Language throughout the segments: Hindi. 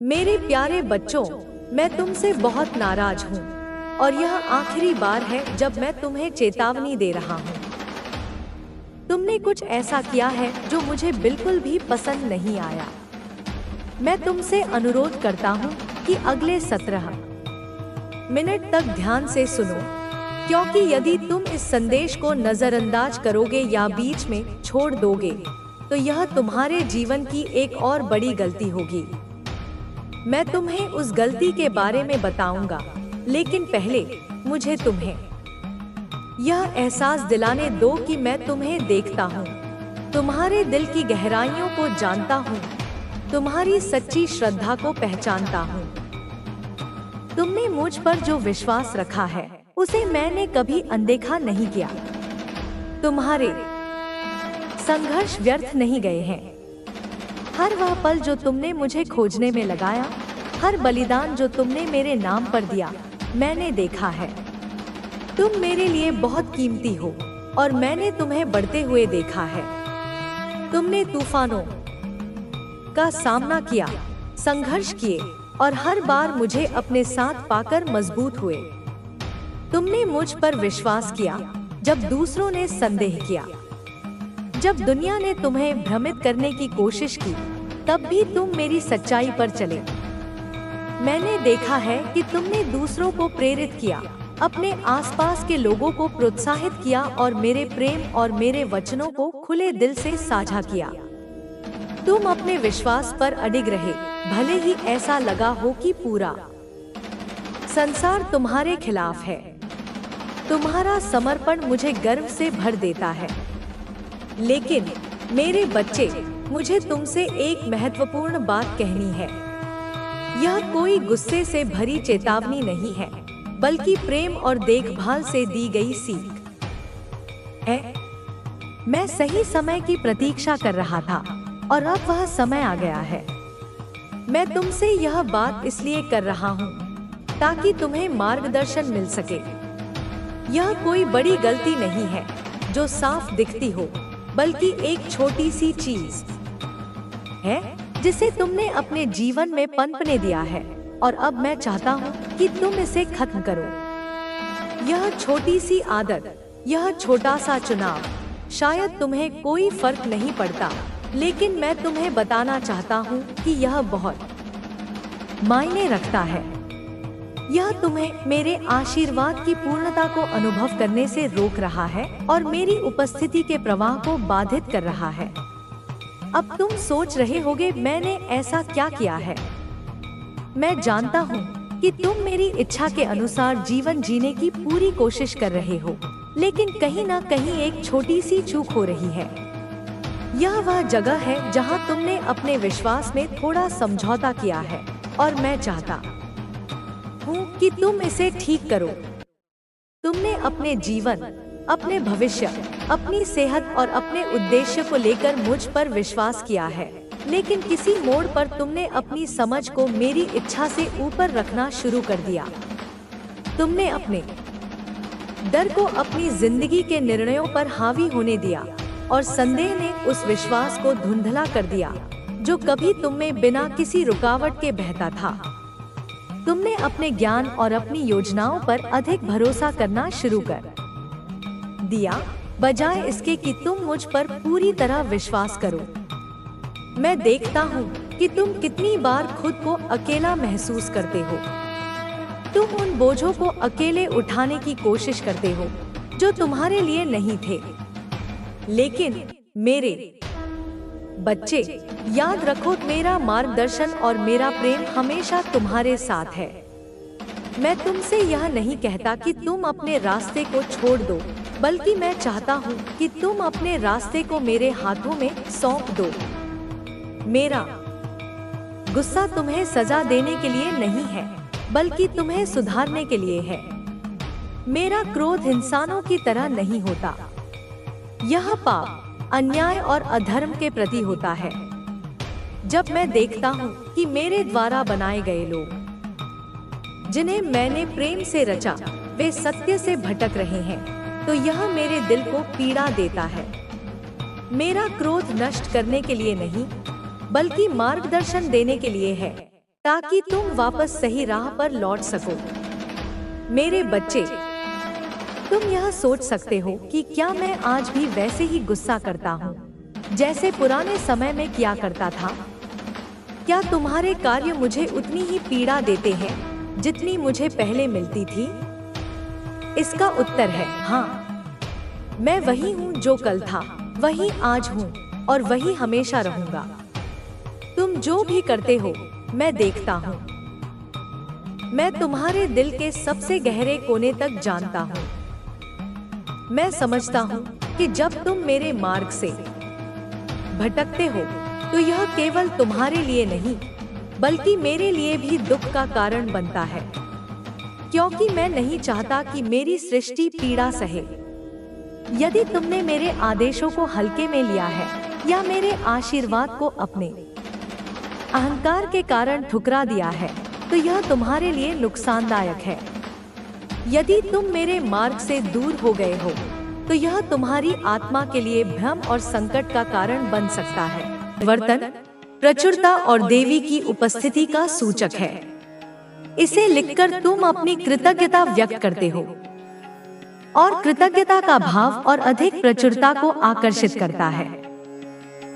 मेरे प्यारे बच्चों, मैं तुमसे बहुत नाराज हूँ और यह आखिरी बार है जब मैं तुम्हें चेतावनी दे रहा हूँ। तुमने कुछ ऐसा किया है जो मुझे बिल्कुल भी पसंद नहीं आया। मैं तुमसे अनुरोध करता हूँ कि अगले 17 मिनट तक ध्यान से सुनो, क्योंकि यदि तुम इस संदेश को नजरअंदाज करोगे या बीच में छोड़ दोगे, तो यह तुम्हारे जीवन की एक और बड़ी गलती होगी। मैं तुम्हें उस गलती के बारे में बताऊंगा, लेकिन पहले मुझे तुम्हें यह एहसास दिलाने दो कि मैं तुम्हें देखता हूँ, तुम्हारे दिल की गहराइयों को जानता हूँ, तुम्हारी सच्ची श्रद्धा को पहचानता हूँ। तुमने मुझ पर जो विश्वास रखा है, उसे मैंने कभी अनदेखा नहीं किया। तुम्हारे संघर्ष व्यर्थ नहीं गए हैं। हर वह पल जो तुमने मुझे खोजने में लगाया, हर बलिदान जो तुमने मेरे नाम पर दिया, मैंने देखा है। तुम मेरे लिए बहुत कीमती हो और मैंने तुम्हें बढ़ते हुए देखा है। तुमने तूफानों का सामना किया, संघर्ष किए और हर बार मुझे अपने साथ पाकर मजबूत हुए। तुमने मुझ पर विश्वास किया जब दूसरों ने संदेह किया। जब दुनिया ने तुम्हें भ्रमित करने की कोशिश की, तब भी तुम मेरी सच्चाई पर चले। मैंने देखा है कि तुमने दूसरों को प्रेरित किया, अपने आसपास के लोगों को प्रोत्साहित किया और मेरे प्रेम और मेरे वचनों को खुले दिल से साझा किया। तुम अपने विश्वास पर अडिग रहे, भले ही ऐसा लगा हो कि पूरा संसार तुम्हारे खिलाफ है। तुम्हारा समर्पण मुझे गर्व से भर देता है। लेकिन मेरे बच्चे, मुझे तुमसे एक महत्वपूर्ण बात कहनी है। यह कोई गुस्से से भरी चेतावनी नहीं है, बल्कि प्रेम और देखभाल से दी गई सीख है। मैं सही समय की प्रतीक्षा कर रहा था और अब वह समय आ गया है। मैं तुमसे यह बात इसलिए कर रहा हूँ ताकि तुम्हें मार्गदर्शन मिल सके। यह कोई बड़ी गलती नहीं है जो साफ दिखती हो, बल्कि एक छोटी सी चीज है जिसे तुमने अपने जीवन में पनपने दिया है, और अब मैं चाहता हूँ कि तुम इसे खत्म करो। यह छोटी सी आदत, यह छोटा सा चुनाव, शायद तुम्हें कोई फर्क नहीं पड़ता, लेकिन मैं तुम्हें बताना चाहता हूँ कि यह बहुत मायने रखता है। यह तुम्हें मेरे आशीर्वाद की पूर्णता को अनुभव करने से रोक रहा है और मेरी उपस्थिति के प्रवाह को बाधित कर रहा है। अब तुम सोच रहे होगे, मैंने ऐसा क्या किया है? मैं जानता हूँ कि तुम मेरी इच्छा के अनुसार जीवन जीने की पूरी कोशिश कर रहे हो, लेकिन कहीं ना कहीं एक छोटी सी चूक हो रही है। यह वह जगह है जहाँ तुमने अपने विश्वास में थोड़ा समझौता किया है, और मैं चाहता हूँ कि तुम इसे ठीक करो। तुमने अपने जीवन, अपने भविष्य, अपनी सेहत और अपने उद्देश्य को लेकर मुझ पर विश्वास किया है, लेकिन किसी मोड़ पर तुमने अपनी समझ को मेरी इच्छा से ऊपर रखना शुरू कर दिया। तुमने अपने डर को अपनी जिंदगी के निर्णयों पर हावी होने दिया, और संदेह ने उस विश्वास को धुंधला कर दिया जो कभी तुम में बिना किसी रुकावट के बहता था। तुमने अपने ज्ञान और अपनी योजनाओं पर अधिक भरोसा करना शुरू कर दिया, बजाय इसके कि तुम मुझ पर पूरी तरह विश्वास करो। मैं देखता हूँ कि तुम कितनी बार खुद को अकेला महसूस करते हो। तुम उन बोझों को अकेले उठाने की कोशिश करते हो जो तुम्हारे लिए नहीं थे। लेकिन मेरे बच्चे, याद रखो, मेरा मार्गदर्शन और मेरा प्रेम हमेशा तुम्हारे साथ है। मैं तुमसे यह नहीं कहता कि तुम अपने रास्ते को छोड़ दो, बल्कि मैं चाहता हूँ कि तुम अपने रास्ते को मेरे हाथों में सौंप दो। मेरा गुस्सा तुम्हें सजा देने के लिए नहीं है, बल्कि तुम्हें सुधारने के लिए है। मेरा क्रोध इंसानों की तरह नहीं होता। यह पाप, अन्याय और अधर्म के प्रति होता है। जब मैं देखता हूँ कि मेरे द्वारा बनाए गए लोग, जिन्हें मैंने प्रेम से रचा, वे सत्य से भटक रहे हैं, तो यह मेरे दिल को पीड़ा देता है। मेरा क्रोध नष्ट करने के लिए नहीं, बल्कि मार्गदर्शन देने के लिए है, ताकि तुम वापस सही राह पर लौट सको। मेरे बच्चे, तुम यह सोच सकते हो कि क्या मैं आज भी वैसे ही गुस्सा करता हूँ जैसे पुराने समय में किया करता था? क्या तुम्हारे कार्य मुझे उतनी ही पीड़ा देते हैं जितनी मुझे पहले मिलती थी? इसका उत्तर है हाँ। मैं वही हूँ जो कल था, वही आज हूँ और वही हमेशा रहूंगा। तुम जो भी करते हो मैं देखता हूँ। मैं तुम्हारे दिल के सबसे गहरे कोने तक जानता हूँ। मैं समझता हूँ कि जब तुम मेरे मार्ग से भटकते हो तो यह केवल तुम्हारे लिए नहीं बल्कि मेरे लिए भी दुख का कारण बनता है, क्योंकि मैं नहीं चाहता कि मेरी सृष्टि पीड़ा सहे। यदि तुमने मेरे आदेशों को हल्के में लिया है या मेरे आशीर्वाद को अपने अहंकार के कारण ठुकरा दिया है तो यह तुम्हारे लिए नुकसानदायक है। यदि तुम मेरे मार्ग से दूर हो गए हो तो यह तुम्हारी आत्मा के लिए भ्रम और संकट का कारण बन सकता है। परिवर्तन प्रचुरता और देवी की उपस्थिति का सूचक है। इसे लिखकर तुम अपनी कृतज्ञता व्यक्त करते हो और कृतज्ञता का भाव और अधिक प्रचुरता को आकर्षित करता है।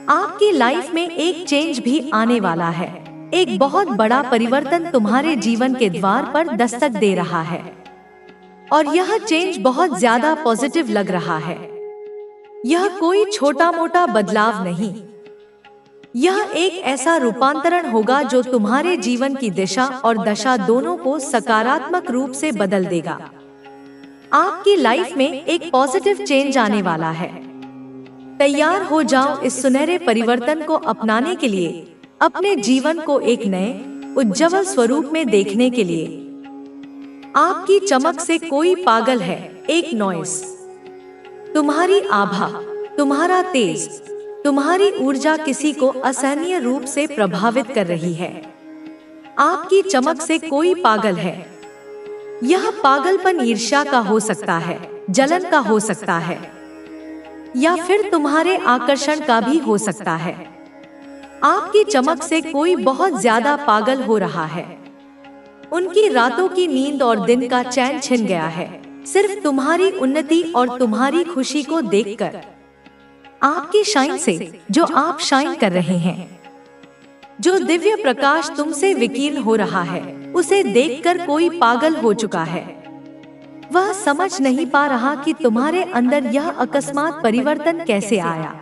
आपकी लाइफ में एक चेंज भी आने वाला है। एक बहुत बड़ा परिवर्तन तुम्हारे जीवन के द्वार पर दस्तक दे रहा है और यह चेंज बहुत ज्यादा पॉजिटिव लग रहा है। यह कोई छोटा मोटा बदलाव नहीं, यह एक ऐसा रूपांतरण होगा जो तुम्हारे जीवन की दिशा और दशा दोनों को सकारात्मक रूप से बदल देगा। आपकी लाइफ में एक पॉजिटिव चेंज आने वाला है। तैयार हो जाओ इस सुनहरे परिवर्तन को अपनाने के लिए, अपने जीवन को एक नए उज्जवल स्वरूप में देखने के लिए। आपकी चमक से कोई पागल है, एक नॉइस। तुम्हारी आभा, तुम्हारा तेज, तुम्हारी ऊर्जा किसी को असहनीय रूप से प्रभावित कर रही है। आपकी चमक से कोई पागल है। यह पागलपन ईर्ष्या का हो सकता है, जलन का हो सकता है या फिर तुम्हारे आकर्षण का भी हो सकता है। आपकी चमक से कोई बहुत ज्यादा पागल हो रहा है। उनकी रातों की नींद और दिन का चैन छिन गया है, सिर्फ तुम्हारी उन्नति और तुम्हारी खुशी को देखकर। आपकी शाइन से, जो आप शाइन कर रहे हैं, जो दिव्य प्रकाश तुमसे विकीर्ण हो रहा है, उसे देखकर कोई पागल हो चुका है। वह समझ नहीं पा रहा कि तुम्हारे अंदर यह अकस्मात परिवर्तन कैसे आया,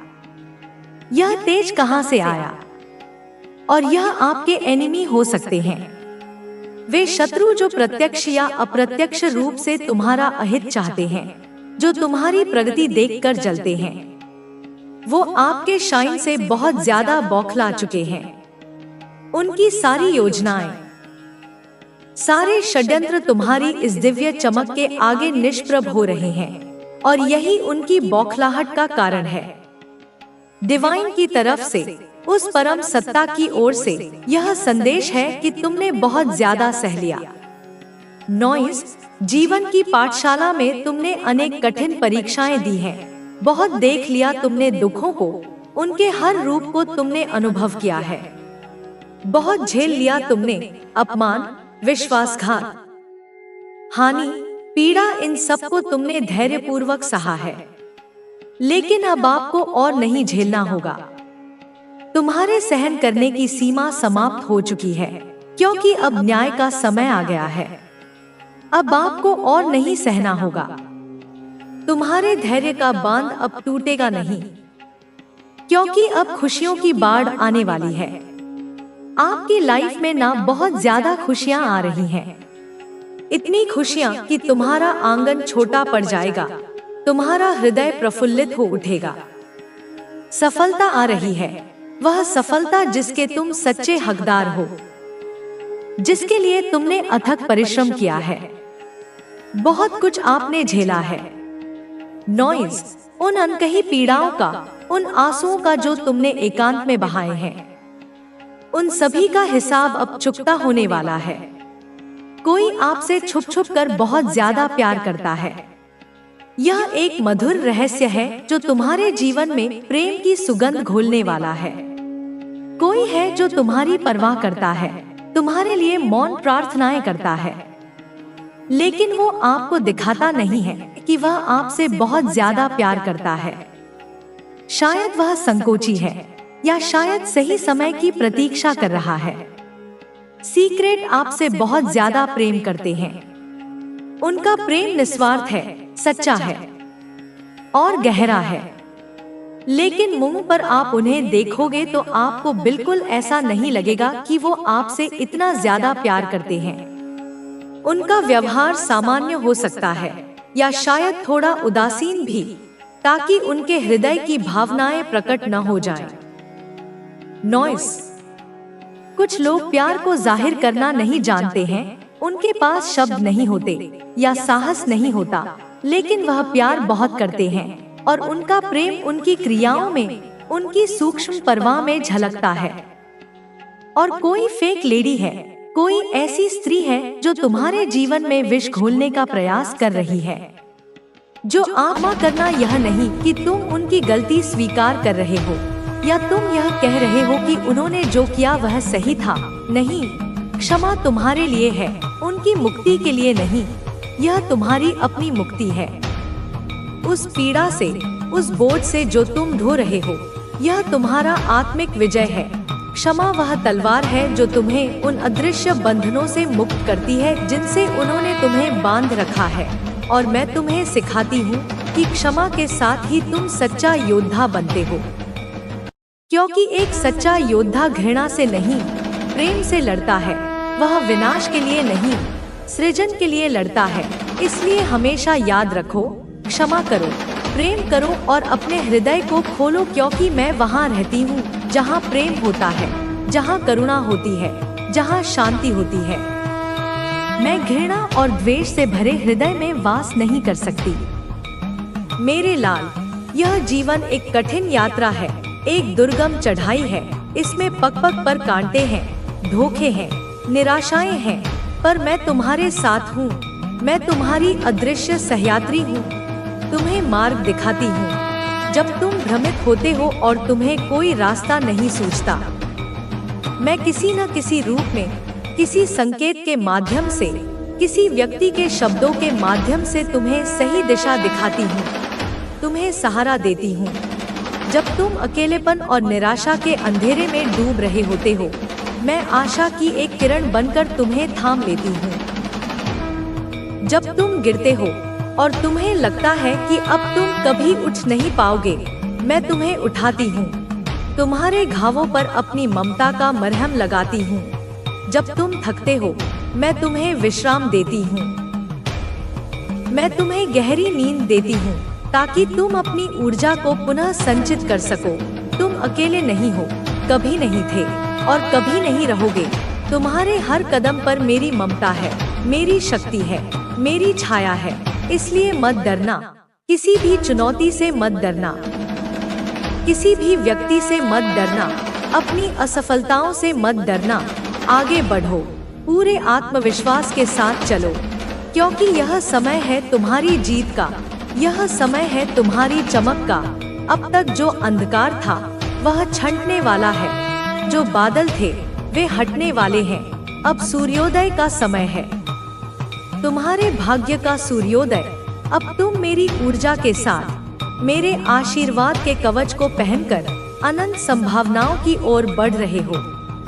यह तेज कहां से आया। और यह आपके एनिमी हो सकते हैं, वे शत्रु जो प्रत्यक्ष या अप्रत्यक्ष रूप से तुम्हारा अहित चाहते हैं, जो तुम्हारी प्रगति देखकर जलते हैं। वो आपके शाइन से बहुत ज्यादा बौखला चुके हैं। उनकी सारी योजनाएं, सारे षड्यंत्र तुम्हारी इस दिव्य चमक के आगे निष्प्रभ हो रहे हैं और यही उनकी बौखलाहट का कारण है। डिवाइन की तरफ से, उस परम सत्ता की ओर से यह संदेश है कि तुमने बहुत ज्यादा सह लिया। नॉइस, जीवन की पाठशाला में तुमने अनेक कठिन परीक्षाएं दी हैं। बहुत देख लिया तुमने दुखों को, उनके हर रूप को तुमने अनुभव किया है। बहुत झेल लिया तुमने अपमान, विश्वासघात, हानि, पीड़ा, इन सब को तुमने धैर्यपूर्वक सहा है। लेकिन अब आपको और नहीं झेलना होगा। तुम्हारे सहन करने की सीमा समाप्त हो चुकी है, क्योंकि अब न्याय का समय आ गया है। अब आपको और नहीं सहना होगा। तुम्हारे धैर्य का बांध अब टूटेगा नहीं, क्योंकि अब खुशियों की बाढ़ आने वाली है। आपकी लाइफ में ना बहुत ज्यादा खुशियां आ रही हैं, इतनी खुशियां कि तुम्हारा आंगन छोटा पड़ जाएगा, तुम्हारा हृदय प्रफुल्लित हो उठेगा। सफलता आ रही है, वह सफलता जिसके तुम सच्चे हकदार हो, जिसके लिए तुमने अथक परिश्रम किया है। बहुत कुछ आपने झेला है। नॉइज, उन अनकही पीड़ाओं का, उन आंसुओं का जो तुमने एकांत में बहाए हैं, उन सभी का हिसाब अब चुकता होने वाला है। कोई आपसे छुप छुप कर बहुत ज्यादा प्यार करता है। यह एक मधुर रहस्य है जो तुम्हारे जीवन में प्रेम की सुगंध घोलने वाला है। कोई है जो तुम्हारी परवाह करता है, तुम्हारे लिए मौन प्रार्थनाएं करता है, लेकिन वो आपको दिखाता नहीं है कि वह आपसे बहुत ज्यादा प्यार करता है। शायद वह संकोची है या शायद सही समय की प्रतीक्षा कर रहा है। सीक्रेट आपसे बहुत ज्यादा प्रेम करते हैं। उनका प्रेम निस्वार्थ है, सच्चा है और गहरा है। लेकिन मुंह पर आप उन्हें देखोगे तो आपको बिल्कुल ऐसा नहीं लगेगा कि वो आपसे इतना ज्यादा प्यार करते हैं। उनका व्यवहार सामान्य हो सकता है या शायद थोड़ा उदासीन भी, ताकि उनके हृदय की भावनाएं प्रकट न हो जाएं। नॉइस। कुछ लोग प्यार को जाहिर करना नहीं जानते हैं। उनके पास शब्द नहीं होते या साहस नहीं होता, लेकिन वह प्यार बहुत करते हैं और उनका प्रेम उनकी क्रियाओं में, उनकी सूक्ष्म परवाह में झलकता है। और कोई फेक लेडी है, कोई ऐसी स्त्री है जो तुम्हारे जीवन में विष घोलने का प्रयास कर रही है। जो आप मां करना यह नहीं कि तुम उनकी गलती स्वीकार कर रहे हो या तुम यह कह रहे हो कि उन्होंने जो किया वह सही था। नहीं, क्षमा तुम्हारे लिए है, उनकी मुक्ति के लिए नहीं। यह तुम्हारी अपनी मुक्ति है उस पीड़ा से, उस बोझ से जो तुम ढो रहे हो। यह तुम्हारा आत्मिक विजय है। क्षमा वह तलवार है जो तुम्हें उन अदृश्य बंधनों से मुक्त करती है जिनसे उन्होंने तुम्हें बांध रखा है। और मैं तुम्हें सिखाती हूँ कि क्षमा के साथ ही तुम सच्चा योद्धा बनते हो, क्योंकि एक सच्चा योद्धा घृणा से नहीं, प्रेम से लड़ता है। वह विनाश के लिए नहीं, सृजन के लिए लड़ता है। इसलिए हमेशा याद रखो, क्षमा करो, प्रेम करो और अपने हृदय को खोलो, क्योंकि मैं वहाँ रहती हूँ जहाँ प्रेम होता है, जहाँ करुणा होती है, जहाँ शांति होती है। मैं घृणा और द्वेष से भरे हृदय में वास नहीं कर सकती। मेरे लाल, यह जीवन एक कठिन यात्रा है, एक दुर्गम चढ़ाई है। इसमें पग-पग पर कांटे हैं, धोखे हैं, निराशाएं हैं, पर मैं तुम्हारे साथ हूँ। मैं तुम्हारी अदृश्य सहयात्री हूँ, तुम्हें मार्ग दिखाती हूँ जब तुम भ्रमित होते हो और तुम्हें कोई रास्ता नहीं सूझता। मैं किसी न किसी रूप में, किसी संकेत के माध्यम से, किसी व्यक्ति के शब्दों के माध्यम से तुम्हें सही दिशा दिखाती हूँ, तुम्हें सहारा देती हूँ। जब तुम अकेलेपन और निराशा के अंधेरे में डूब रहे होते हो, मैं आशा की एक किरण बनकर तुम्हें थाम लेती हूँ। जब तुम गिरते हो और तुम्हें लगता है कि अब तुम कभी उठ नहीं पाओगे, मैं तुम्हें उठाती हूँ, तुम्हारे घावों पर अपनी ममता का मरहम लगाती हूँ। जब तुम थकते हो, मैं तुम्हें विश्राम देती हूँ। मैं तुम्हें गहरी नींद देती हूँ ताकि तुम अपनी ऊर्जा को पुनः संचित कर सको। तुम अकेले नहीं हो, कभी नहीं थे और कभी नहीं रहोगे। तुम्हारे हर कदम पर मेरी ममता है, मेरी शक्ति है, मेरी छाया है। इसलिए मत डरना, किसी भी चुनौती से मत डरना, किसी भी व्यक्ति से मत डरना, अपनी असफलताओं से मत डरना। आगे बढ़ो, पूरे आत्मविश्वास के साथ चलो, क्योंकि यह समय है तुम्हारी जीत का, यह समय है तुम्हारी चमक का। अब तक जो अंधकार था वह छंटने वाला है, जो बादल थे वे हटने वाले हैं। अब सूर्योदय का समय है, तुम्हारे भाग्य का सूर्योदय। अब तुम मेरी ऊर्जा के साथ, मेरे आशीर्वाद के कवच को पहनकर अनंत संभावनाओं की ओर बढ़ रहे हो।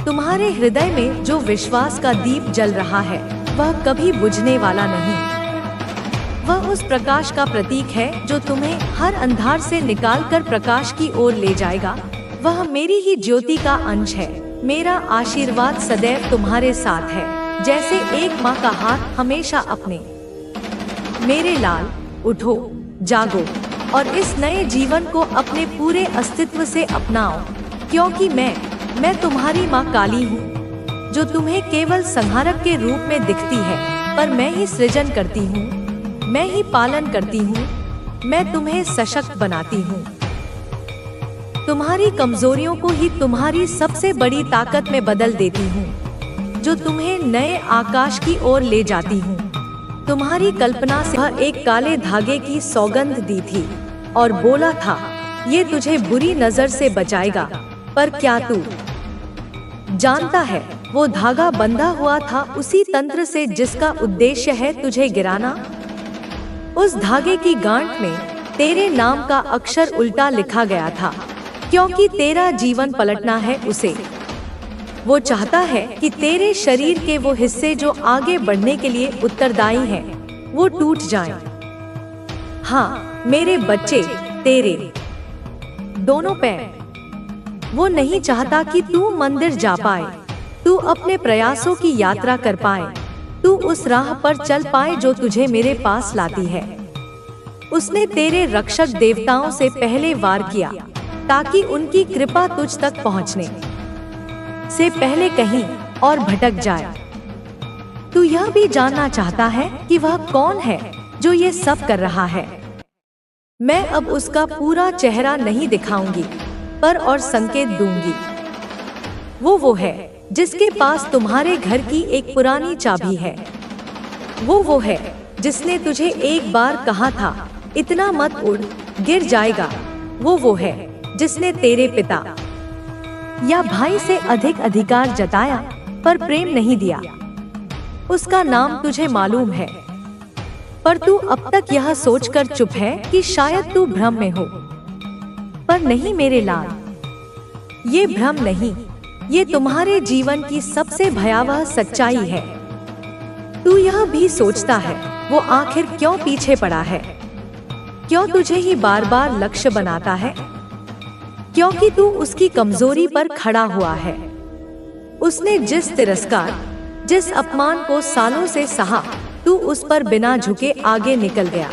तुम्हारे हृदय में जो विश्वास का दीप जल रहा है वह कभी बुझने वाला नहीं। वह उस प्रकाश का प्रतीक है जो तुम्हें हर अंधार से निकालकर प्रकाश की ओर ले जाएगा। वह मेरी ही ज्योति का अंश है। मेरा आशीर्वाद सदैव तुम्हारे साथ है, जैसे एक माँ का हाथ हमेशा अपने। मेरे लाल, उठो, जागो और इस नए जीवन को अपने पूरे अस्तित्व से अपनाओ, क्योंकि मैं तुम्हारी माँ काली हूँ, जो तुम्हें केवल संहारक के रूप में दिखती है, पर मैं ही सृजन करती हूँ, मैं ही पालन करती हूँ, मैं तुम्हें सशक्त बनाती हूँ। तुम्हारी कमजोरियों को ही तुम्हारी सबसे बड़ी ताकत में बदल देती हूँ, जो तुम्हें नए आकाश की ओर ले जाती हूँ। तुम्हारी कल्पना से वह एक काले धागे की सौगंध दी थी और बोला था, ये तुझे बुरी नजर से बचाएगा। पर क्या तू जानता है वो धागा बंधा हुआ था उसी तंत्र से जिसका उद्देश्य है तुझे गिराना। उस धागे की गांठ में तेरे नाम का अक्षर उल्टा लिखा गया था, क्योंकि तेरा जीवन पलटना है उसे। वो चाहता है कि तेरे शरीर के वो हिस्से जो आगे बढ़ने के लिए उत्तरदायी हैं, वो टूट जाएं। हाँ मेरे बच्चे, तेरे दोनों पैर। वो नहीं चाहता कि तू मंदिर जा पाए, तू अपने प्रयासों की यात्रा कर पाए, तू उस राह पर चल पाए जो तुझे मेरे पास लाती है। उसने तेरे रक्षक देवताओं से पहले वार किया ताकि उनकी कृपा तुझ तक पहुंचने से पहले कहीं और भटक जाए। तू यह भी जानना चाहता है कि वह कौन है जो ये सब कर रहा है। मैं अब उसका पूरा चेहरा नहीं दिखाऊंगी, पर और संकेत दूंगी। वो है जिसके पास तुम्हारे घर की एक पुरानी चाबी है। वो है जिसने तुझे एक बार कहा था, इतना मत उड़, गिर जाएगा। वो है जिसने तेरे पिता या भाई से अधिक अधिकार जताया पर प्रेम नहीं दिया। उसका नाम तुझे मालूम है, पर तू अब तक यह सोचकर चुप है कि शायद तू भ्रम में हो। पर नहीं मेरे लाल, ये भ्रम नहीं, ये तुम्हारे जीवन की सबसे भयावह सच्चाई है। तू यह भी सोचता है वो आखिर क्यों पीछे पड़ा है, क्यों तुझे ही बार बार लक्ष्य बनाता है, क्योंकि तू उसकी कमजोरी पर खड़ा हुआ है। उसने जिस तिरस्कार, जिस अपमान को सालों से सहा, तू उस पर बिना झुके आगे निकल गया।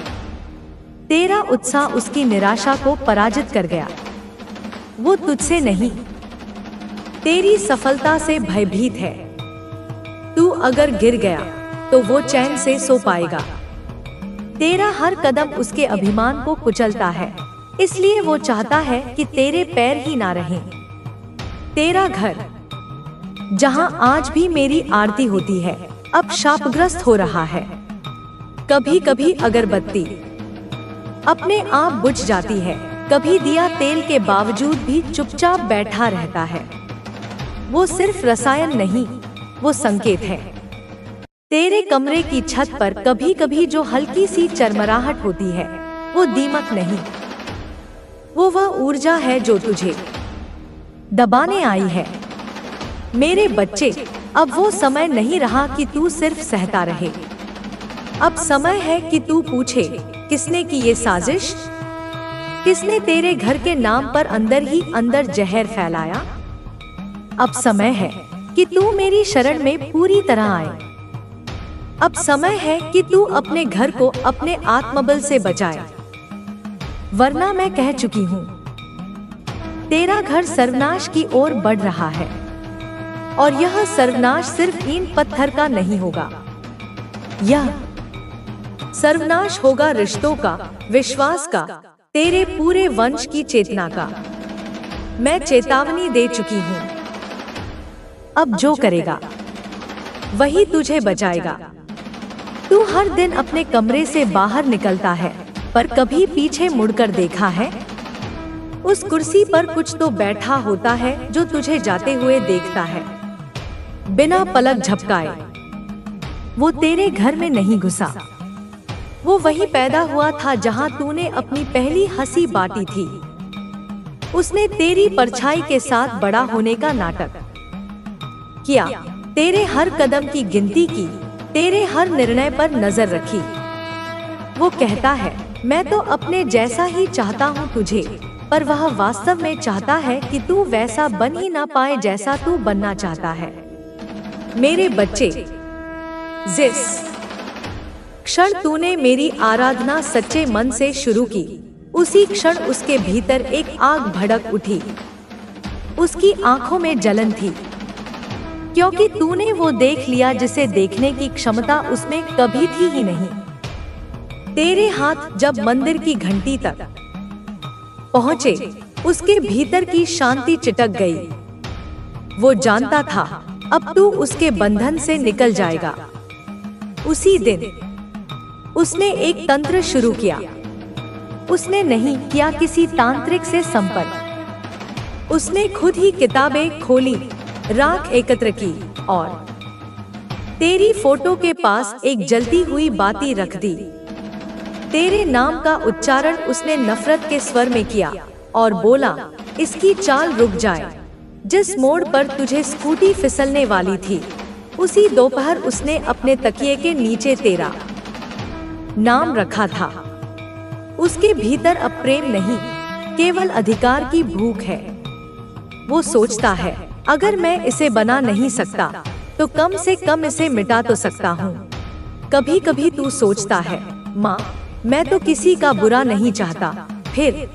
तेरा उत्साह उसकी निराशा को पराजित कर गया। वो तुझसे नहीं, तेरी सफलता से भयभीत है। तू अगर गिर गया तो वो चैन से सो पाएगा। तेरा हर कदम उसके अभिमान को कुचलता है, इसलिए वो चाहता है कि तेरे पैर ही ना रहें। तेरा घर, जहां आज भी मेरी आरती होती है, अब शापग्रस्त हो रहा है। कभी कभी अगरबत्ती अपने आप बुझ जाती है, कभी दिया तेल के बावजूद भी चुपचाप बैठा रहता है। वो सिर्फ रसायन नहीं, वो संकेत है। तेरे कमरे की छत पर कभी कभी जो हल्की सी चरमराहट होती है, वो दीमक नहीं, वो वह ऊर्जा है जो तुझे दबाने आई है। मेरे बच्चे, अब वो समय नहीं रहा कि तू सिर्फ सहता रहे। अब समय है कि तू पूछे, किसने की ये साजिश? किसने तेरे घर के नाम पर अंदर ही अंदर जहर फैलाया? अब समय है कि तू मेरी शरण में पूरी तरह आए। अब समय है कि तू अपने घर को अपने आत्मबल से बचाए, वरना मैं कह चुकी हूँ, तेरा घर सर्वनाश की ओर बढ़ रहा है। और यह सर्वनाश सिर्फ ईंट पत्थर का नहीं होगा, यह सर्वनाश होगा रिश्तों का, विश्वास का, तेरे पूरे वंश की चेतना का। मैं चेतावनी दे चुकी हूँ। अब जो करेगा वही तुझे बचाएगा। तू हर दिन अपने कमरे से बाहर निकलता है, पर कभी पीछे मुड़कर देखा है? उस कुर्सी पर कुछ तो बैठा होता है जो तुझे जाते हुए देखता है, बिना पलक झपकाए। वो तेरे घर में नहीं घुसा, वो वहीं पैदा हुआ था जहां तूने अपनी पहली हंसी बांटी थी। उसने तेरी परछाई के साथ बड़ा होने का नाटक किया, तेरे हर कदम की गिनती की, तेरे हर निर्णय पर नजर रखी। वो कहता है, मैं तो अपने जैसा ही चाहता हूँ तुझे, पर वह वास्तव में चाहता है कि तू वैसा बन ही ना पाए जैसा तू बनना चाहता है। मेरे बच्चे, जिस क्षण तूने मेरी आराधना सच्चे मन से शुरू की, उसी क्षण उसके भीतर एक आग भड़क उठी। उसकी आंखों में जलन थी, क्योंकि तूने वो देख लिया जिसे देखने की क्षमता उसमें कभी थी ही नहीं। तेरे हाथ जब मंदिर की घंटी तक पहुंचे, उसके भीतर की शांति चिटक गई। वो जानता था अब तू उसके बंधन से निकल जाएगा। उसी दिन उसने एक तंत्र शुरू किया। उसने नहीं किया किसी तांत्रिक से संपर्क, उसने खुद ही किताबें खोली, राख एकत्र की और तेरी फोटो के पास एक जलती हुई बाती रख दी। तेरे नाम का उच्चारण उसने नफरत के स्वर में किया और बोला, इसकी चाल रुक जाए। जिस मोड़ पर तुझे स्कूटी फिसलने वाली थी, उसी दोपहर उसने अपने तकिए के नीचे तेरा नाम रखा था। उसके भीतर अब प्रेम नहीं, केवल अधिकार की भूख है। वो सोचता है, अगर मैं इसे बना नहीं सकता तो कम से कम इसे मिटा तो सकता हूँ। कभी कभी तू सोचता है, माँ, मैं तो किसी का बुरा नहीं चाहता, फिर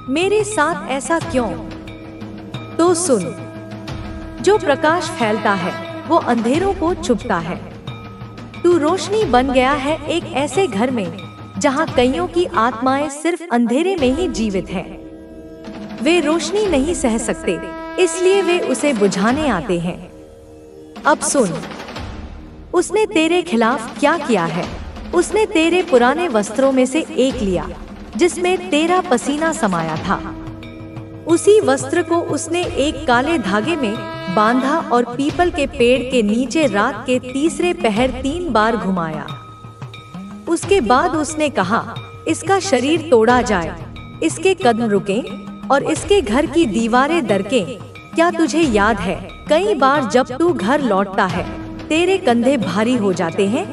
मेरे साथ ऐसा क्यों? तो सुन, जो प्रकाश फैलता है वो अंधेरों को छुपता है। तू रोशनी बन गया है एक ऐसे घर में जहाँ कईयों की आत्माएं सिर्फ अंधेरे में ही जीवित हैं। वे रोशनी नहीं सह सकते, इसलिए वे उसे बुझाने आते हैं। अब सुन, उसने तेरे खिलाफ क्या किया है। उसने तेरे पुराने वस्त्रों में से एक लिया जिसमें तेरा पसीना समाया था। उसी वस्त्र को उसने एक काले धागे में बांधा और पीपल के पेड़ के नीचे रात के तीसरे पहर 3 बार घुमाया। उसके बाद उसने कहा, इसका शरीर तोड़ा जाए, इसके कदम रुकें और इसके घर की दीवारें दरकें। क्या तुझे याद है, कई बार जब तू घर लौटता है तेरे कंधे भारी हो जाते हैं,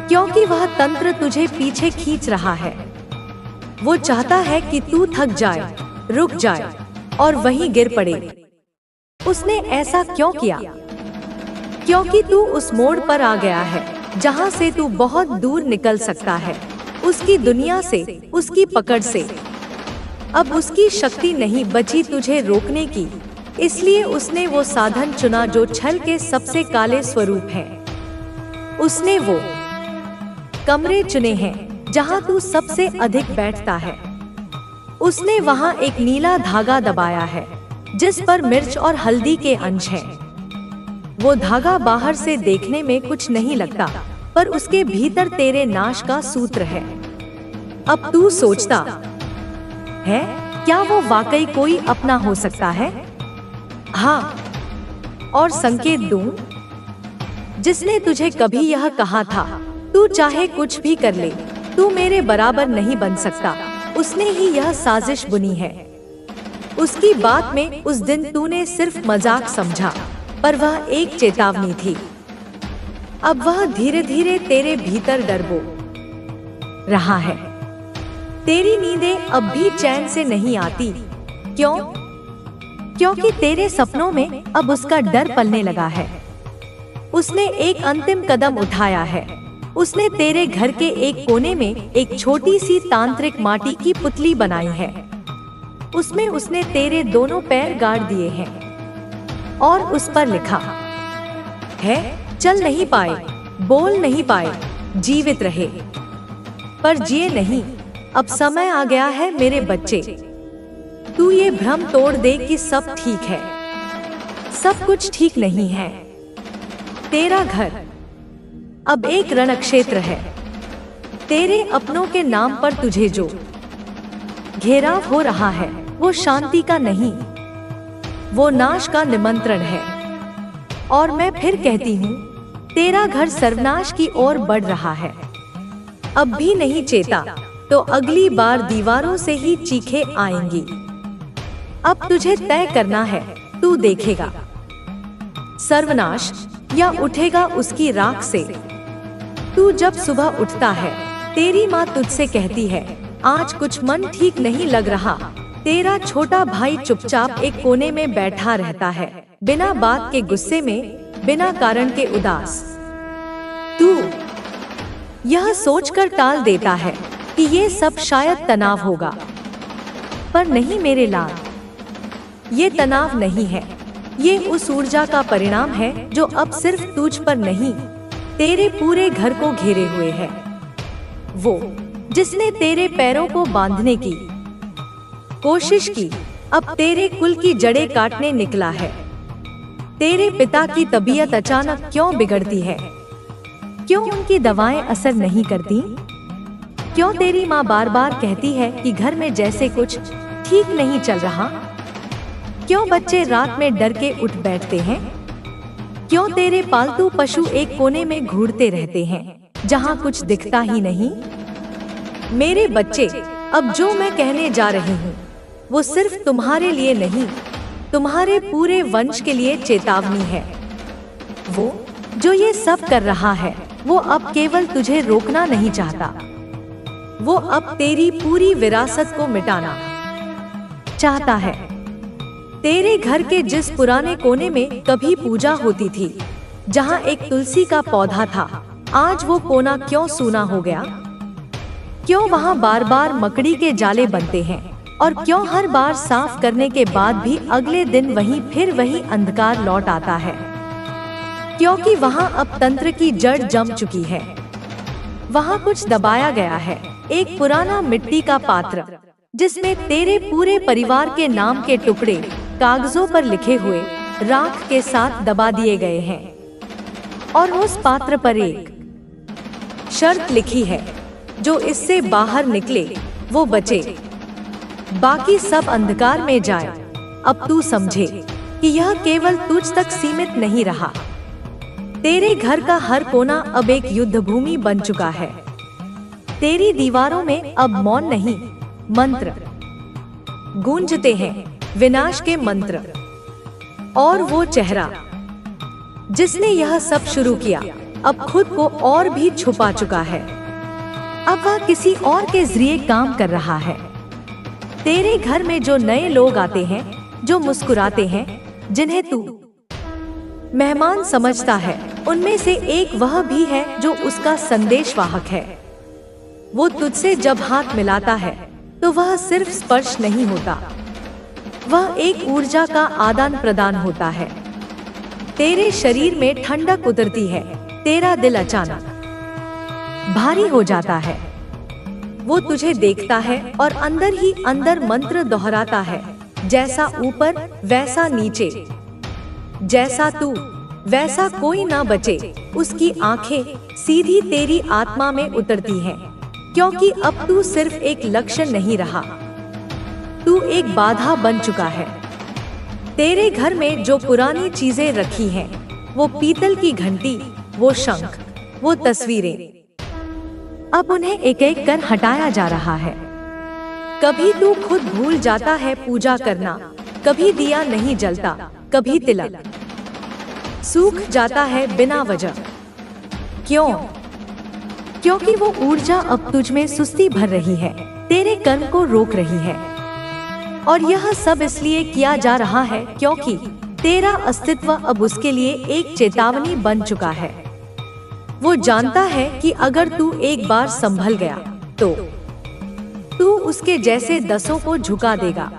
क्योंकि वह तंत्र तुझे पीछे खींच रहा है। वो चाहता है कि तू थक जाए, रुक जाए और वहीं गिर पड़े। उसने ऐसा क्यों किया? क्योंकि तू उस मोड़ पर आ गया है जहाँ से तू बहुत दूर निकल सकता है, उसकी दुनिया से, उसकी पकड़ से। अब उसकी शक्ति नहीं बची तुझे रोकने की, इसलिए उसने वो साधन चुना जो छल के सबसे काले स्वरूप है। उसने वो कमरे चुने हैं जहाँ तू सबसे अधिक बैठता है। उसने वहाँ एक नीला धागा दबाया है जिस पर मिर्च और हल्दी के अंश हैं। वो धागा बाहर से देखने में कुछ नहीं लगता, पर उसके भीतर तेरे नाश का सूत्र है। अब तू सोचता है, क्या वो वाकई कोई अपना हो सकता है? हाँ, और संकेत दूं, जिसने तुझे कभी यह कहा था, तू चाहे कुछ भी कर ले, तू मेरे बराबर नहीं बन सकता, उसने ही यह साजिश बुनी है। उसकी बात में उस दिन तूने सिर्फ मजाक समझा, पर वह एक चेतावनी थी। अब वह धीरे धीरे तेरे भीतर डरबो रहा है। तेरी नींदें अब भी चैन से नहीं आती। क्यों? क्योंकि तेरे सपनों में अब उसका डर पलने लगा है। उसने एक अंतिम कदम उठाया है। उसने तेरे घर के एक कोने में एक छोटी सी तांत्रिक माटी की पुतली बनाई है। उसमें उसने तेरे दोनों पैर गाड़ दिए हैं और उस पर लिखा है, चल नहीं पाए, बोल नहीं पाए, जीवित रहे, पर जिए नहीं। अब समय आ गया है मेरे बच्चे, तू ये भ्रम तोड़ दे कि सब ठीक है। सब कुछ ठीक नहीं है। तेरा घर अब एक रणक्षेत्र है। तेरे अपनों के नाम पर तुझे जो घेराव हो रहा है वो शांति का नहीं, वो नाश का निमंत्रण है। और मैं फिर कहती हूँ, तेरा घर सर्वनाश की ओर बढ़ रहा है। अब भी नहीं चेता तो अगली बार दीवारों से ही चीखें आएंगी। अब तुझे तय करना है, तू देखेगा सर्वनाश या उठेगा उसकी राख से। तू जब सुबह उठता है, तेरी माँ तुझसे कहती है, आज कुछ मन ठीक नहीं लग रहा। तेरा छोटा भाई चुपचाप एक कोने में बैठा रहता है, बिना बात के गुस्से में, बिना कारण के उदास। तू यह सोचकर टाल देता है कि ये सब शायद तनाव होगा, पर नहीं मेरे लाल, ये तनाव नहीं है। ये उस ऊर्जा का परिणाम है जो अब सिर्फ तुझ पर नहीं, तेरे पूरे घर को घेरे हुए है। वो जिसने तेरे पैरों को बांधने की कोशिश की, अब तेरे कुल की जड़ें काटने निकला है। तेरे पिता की तबीयत अचानक क्यों बिगड़ती है? क्यों उनकी दवाएं असर नहीं करती? क्यों तेरी माँ बार बार कहती है कि घर में जैसे कुछ ठीक नहीं चल रहा? क्यों बच्चे रात में डर के उठ बैठते हैं? क्यों तेरे पालतू पशु एक कोने में घूरते रहते हैं जहाँ कुछ दिखता ही नहीं? मेरे बच्चे, अब जो मैं कहने जा रही हूँ वो सिर्फ तुम्हारे लिए नहीं, तुम्हारे पूरे वंश के लिए चेतावनी है। वो जो ये सब कर रहा है वो अब केवल तुझे रोकना नहीं चाहता, वो अब तेरी पूरी विरासत को मिटाना चाहता है। तेरे घर के जिस पुराने कोने में कभी पूजा होती थी, जहाँ एक तुलसी का पौधा था, आज वो कोना क्यों सूना हो गया? क्यों वहाँ बार बार मकड़ी के जाले बनते हैं और क्यों हर बार साफ करने के बाद भी अगले दिन वही अंधकार लौट आता है? क्योंकि वहाँ अब तंत्र की जड़ जम चुकी है। वहाँ कुछ दबाया गया है, एक पुराना मिट्टी का पात्र जिसमें तेरे पूरे परिवार के नाम के टुकड़े कागजों पर लिखे हुए राख के साथ दबा दिए गए हैं। और उस पात्र पर एक शर्त लिखी है, जो इससे बाहर निकले वो बचे, बाकी सब अंधकार में जाए। अब तू समझे कि यह केवल तुझ तक सीमित नहीं रहा। तेरे घर का हर कोना अब एक युद्ध भूमि बन चुका है। तेरी दीवारों में अब मौन नहीं, मंत्र गूंजते हैं, विनाश के मंत्र। और वो चेहरा जिसने यह सब शुरू किया, अब खुद को और भी छुपा चुका है। अब वह किसी और के जरिए काम कर रहा है। तेरे घर में जो नए लोग आते हैं, जो मुस्कुराते हैं, जिन्हें तू मेहमान समझता है, उनमें से एक वह भी है जो उसका संदेशवाहक है। वो तुझसे जब हाथ मिलाता है तो वह सिर्फ स्पर्श नहीं होता, वह एक ऊर्जा का आदान प्रदान होता है। तेरे शरीर में ठंडक उतरती है, तेरा दिल अचानक भारी हो जाता है। वो तुझे देखता है और अंदर ही अंदर मंत्र दोहराता है, जैसा ऊपर वैसा नीचे, जैसा तू वैसा कोई ना बचे। उसकी आंखें सीधी तेरी आत्मा में उतरती हैं, क्योंकि अब तू सिर्फ एक लक्ष्य नहीं रहा, तू एक बाधा बन चुका है। तेरे घर में जो पुरानी चीजें रखी हैं, वो पीतल की घंटी, वो शंख, वो तस्वीरें, अब उन्हें एक एक कर हटाया जा रहा है। कभी तू खुद भूल जाता है पूजा करना, कभी दिया नहीं जलता, कभी तिलक सूख जाता है बिना वजह। क्यों? क्योंकि वो ऊर्जा अब तुझ में सुस्ती भर रही है, तेरे कर्म को रोक रही है। और यह सब इसलिए किया जा रहा है क्योंकि तेरा अस्तित्व अब उसके लिए एक चेतावनी बन चुका है। वो जानता है कि अगर तू एक बार संभल गया तो तू उसके जैसे दसों को झुका देगा।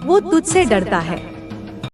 वो तुझसे डरता है,